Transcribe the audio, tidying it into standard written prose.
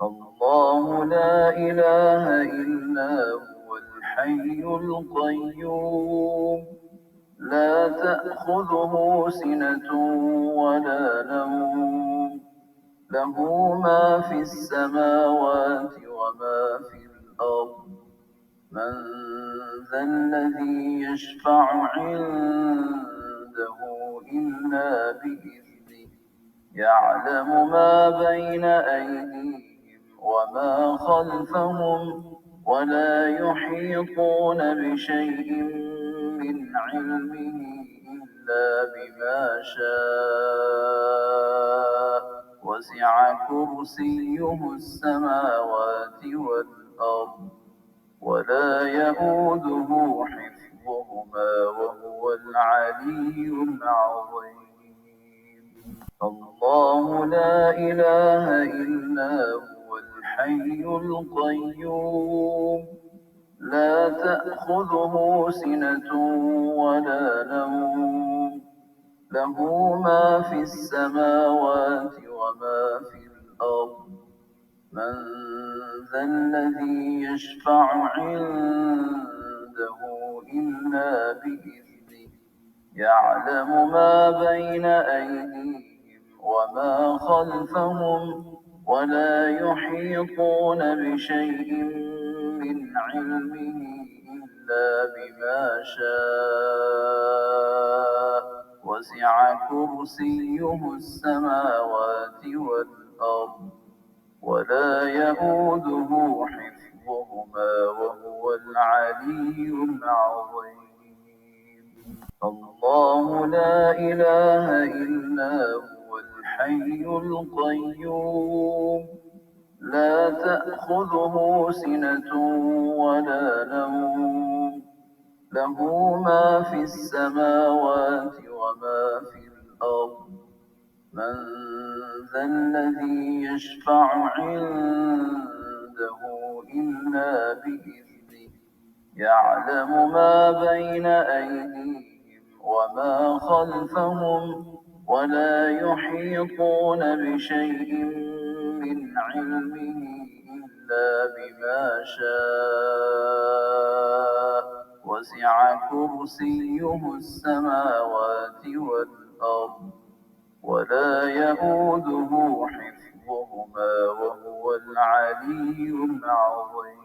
الله لا إله إلا هو الحي القيوم لا تأخذه سنة ولا نوم له ما في السماوات وما في الأرض من ذا الذي يشفع عنده إلا بإذنه يعلم ما بين أيديهم وما خلفهم ولا يحيطون بشيء من علمه إلا بما شاء وسع كرسيه السماوات والأرض ولا يئوده حفظهما وهو العلي العظيم الله لا إله إلا هو الحي القيوم لا تأخذه سنة ولا نوم له ما في السماوات وما في الأرض من ذا الذي يشفع عنده إلا بإذنه يعلم ما بين أيديهم وما خلفهم ولا يحيطون بشيء من علمه إلا بما شاء وسع كرسيه السماوات والأرض ولا يئوده حفظهما وهو العلي العظيم الله لا إله إلا هو الحي القيوم لا تأخذه سنة ولا نوم له ما في السماوات وما في الأرض من ذا الذي يشفع عنده إلا بإذنه يعلم ما بين أيديهم وما خلفهم ولا يحيطون بشيء من علمه إلا بما شاء وسع كرسيه السماوات والأرض ولا يئوده حفظهما وهو العلي العظيم